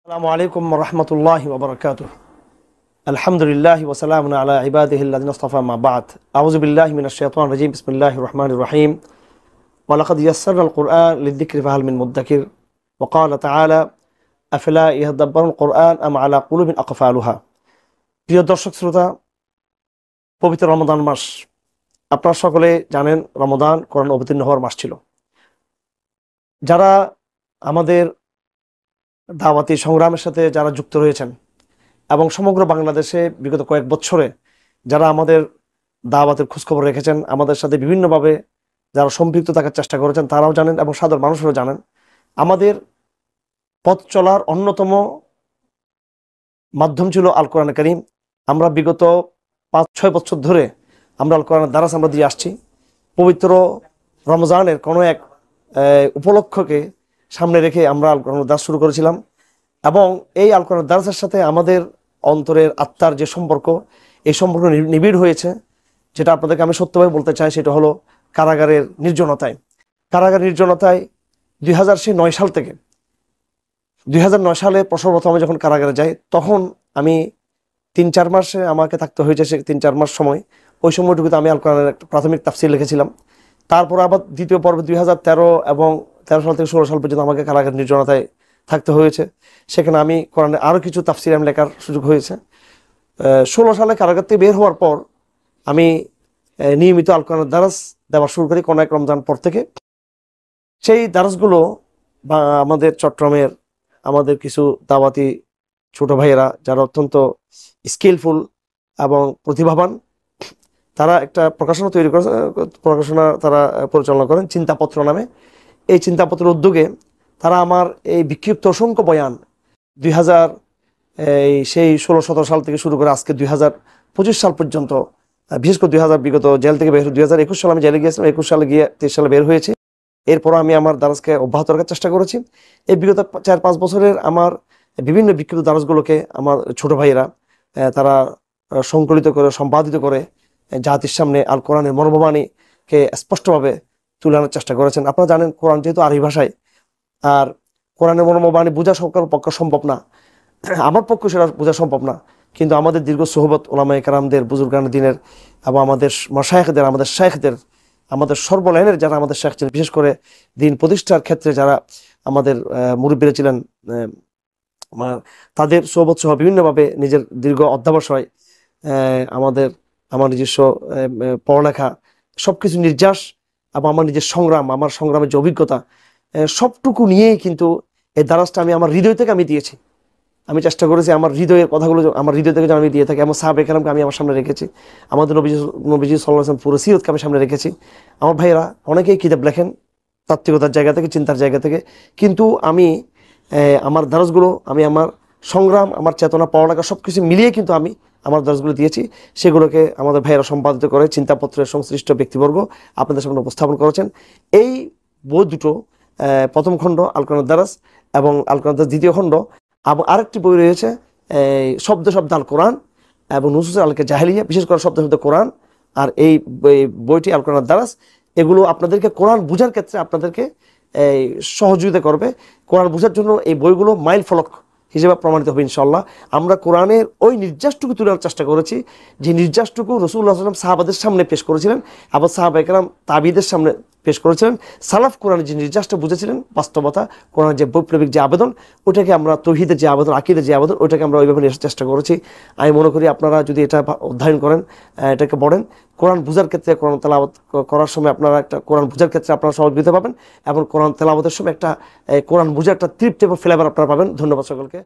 السلام عليكم ورحمة الله وبركاته. الحمد لله وسلام على عباده الذين اصطفى ما بعد. أعوذ بالله من الشيطان الرجيم. بسم الله الرحمن الرحيم. ولقد يسرنا القرآن للذكر فهل من مدكر. وقال تعالى أفلا يتدبرون القرآن أم على قلوب أقفالها. প্রিয় দর্শক শ্রোতা, পবিত্র রমজান মাস, আপনারা সকলে জানেন রমজান কোরআন অবতীর্ণ হওয়ার মাস ছিল। যারা আমাদের দাওয়াতি সংগ্রামের সাথে যারা যুক্ত রয়েছেন এবং সমগ্র বাংলাদেশে বিগত কয়েক বছরে যারা আমাদের দাওয়াতের খোঁজখবর রেখেছেন, আমাদের সাথে বিভিন্নভাবে যারা সম্পৃক্ত থাকার চেষ্টা করেছেন, তারাও জানেন এবং সাধারণ মানুষরাও জানেন আমাদের পথ চলার অন্যতম মাধ্যম ছিল আল কোরআন কারীম। আমরা বিগত 5-6 বছর ধরে আমরা আল কোরআনের দারাস আমরা দিয়ে আসছি। পবিত্র রমজানের কোনো এক উপলক্ষকে সামনে রেখে আমরা আল কোরআনের দারাস শুরু করেছিলাম এবং এই আল কোরআনের দারাসের সাথে আমাদের অন্তরের আত্মার যে সম্পর্ক, এই সম্পর্ক নিবিড় হয়েছে। যেটা আপনাদেরকে আমি সত্যভাবে বলতে চাই, সেটা হলো কারাগারের নির্জনতায়। কারাগারের নির্জনতায় 2009 সাল থেকে 2009 সালে প্রথম আমি যখন কারাগারে যাই, তখন আমি 3-4 মাসে আমাকে থাকতে হয়েছে। সে 3-4 মাস সময়, ওই সময়টুকুতে আমি আল কোরআনের একটা প্রাথমিক তাফসীর লিখেছিলাম। তারপর আবার দ্বিতীয় পর্বে 2013 এবং 13 সাল থেকে 16 সাল পর্যন্ত আমাকে কারাগারের নির্জনতায় থাকতে হয়েছে। সেখানে আমি কোরআনের আরও কিছু তাফসীর আমি লেখার সুযোগ হয়েছে। 16 সালে কারাগার থেকে বের হওয়ার পর আমি নিয়মিত আল কোরআনের দারাস দেওয়া শুরু করি কোনো এক রমজান পর থেকে। সেই দারাসগুলো বা আমাদের চট্টগ্রামের আমাদের কিছু দাওয়াতি ছোট ভাইয়েরা যারা অত্যন্ত স্কিলফুল এবং প্রতিভাবান, তারা একটা প্রকাশনা তৈরি করে, প্রকাশনা তারা পরিচালনা করেন চিন্তাপত্র নামে। এই চিন্তাপত্রের উদ্যোগে তারা আমার এই বিক্ষিপ্ত অসংখ্য বয়ান 2016-17 সাল থেকে শুরু করে আজকে 2025 সাল পর্যন্ত, বিশেষ করে বিগত জেল থেকে বের 2021 সালে আমি জেলে গিয়েছিলাম, 21 সালে গিয়ে 23 সালে বের হয়েছি। এরপরও আমি আমার দারাসকে অব্যাহত রাখার চেষ্টা করেছি। এই বিগত 4-5 বছরের আমার বিভিন্ন বিক্ষিপ্ত দারাসগুলোকে আমার ছোট ভাইয়েরা তারা সংকলিত করে, সম্পাদিত করে জাতির সামনে আল কোরআনের মর্মবাণীকে স্পষ্টভাবে তুলে আনার চেষ্টা করেছেন। আপনারা জানেন কোরআন যেহেতু আরবি ভাষায়, আর কোরআনের মর্মবাণী বোঝা সকল পক্ষে সম্ভব না, আমার পক্ষে সেটা বোঝা সম্ভব না। কিন্তু আমাদের দীর্ঘ সোহবত ওলামায়ে কেরামদের, বুজুর্গান দিনের এবং আমাদের মাশায়েখদের, আমাদের শায়েখদের, আমাদের সর্বলাইনের যারা আমাদের শায়েখ ছিলেন, বিশেষ করে দিন প্রতিষ্ঠার ক্ষেত্রে যারা আমাদের মুরব্বিরা ছিলেন, তাদের সোহবত সহ বিভিন্নভাবে নিজের দীর্ঘ অধ্যাবসায়, আমার নিজস্ব পড়ালেখা, সবকিছু নির্যাস এবং আমার নিজের সংগ্রাম, আমার সংগ্রামের যে অভিজ্ঞতা, সবটুকু নিয়েই কিন্তু এই দারাসটা আমি আমার হৃদয় থেকে আমি দিয়েছি। আমি চেষ্টা করেছি আমার হৃদয়ের কথাগুলো আমার হৃদয় থেকে যেন আমি দিয়ে থাকি। আমার সাহাবায়ে কেরামকে আমি আমার সামনে রেখেছি, আমাদের নবীজি সাল্লাল্লাহু আলাইহি ওয়াসাল্লাম পুরো সিরতকে আমি সামনে রেখেছি। আমার ভাইয়েরা অনেকেই কিতাব লেখেন তাত্ত্বিকতার জায়গা থেকে, চিন্তার জায়গা থেকে, কিন্তু আমি আমার দারাসগুলো, আমি আমার সংগ্রাম, আমার চেতনা, পড়ালেখা সবকিছু মিলিয়ে কিন্তু আমি আমার দারাসগুলো দিয়েছি। সেগুলোকে আমাদের ভাইয়েরা সম্পাদিত করে চিন্তাপত্রের সংশ্লিষ্ট ব্যক্তিবর্গ আপনাদের সামনে উপস্থাপন করেছেন। এই বই দুটো, প্রথম খণ্ড আল কোরআনের দারাস এবং আল কোরআনের দারাস দ্বিতীয় খণ্ড, এবং আরেকটি বই রয়েছে শব্দ শব্দ আল কোরআন এবং নুসুস আলকে জাহেলিয়া, বিশেষ করে শব্দ শব্দ কোরআন। আর এই বইটি আল কোরআনের দারাস, এগুলো আপনাদেরকে কোরআন বোঝার ক্ষেত্রে আপনাদেরকে সহযোগিতা করবে। কোরআন বোঝার জন্য এই বইগুলো মাইল ফলক হিসেবে প্রমাণিত হবে ইনশাআল্লাহ। আমরা কোরআনের ওই নির্যাসটুকু তুলে আনার চেষ্টা করেছি যে নির্যাসটুকু রাসূলুল্লাহ সাল্লাল্লাহু আলাইহি ওয়াসাল্লাম সাহাবাদের সামনে পেশ করেছিলেন, আবার সাহাবায়ে কেরাম তাবিদের সামনে পেশ করেছিলেন। সালাফ কোরআনের যে নির্যাসটা বুঝেছিলেন, বাস্তবতা, কোরআনের যে বৈপ্লবিক যে আবেদন, ওটাকে আমরা তৌহিদের যে আবেদন, আকিদের যে আবেদন, ওটাকে আমরা ওইভাবে নিয়ে চেষ্টা করেছি। আমি মনে করি আপনারা যদি এটা অধ্যয়ন করেন, এটাকে পড়েন, কোরআন বোঝার ক্ষেত্রে, কোরআন তেলাওয়াত করার সময় আপনারা একটা কোরআন বোঝার ক্ষেত্রে আপনারা সহযোগিতা পাবেন এবং কোরআন তেলাওয়াতের সময় একটা কোরআন বোঝার একটা তৃপ্তি এবং ফ্লেভার আপনারা পাবেন। ধন্যবাদ সকলকে।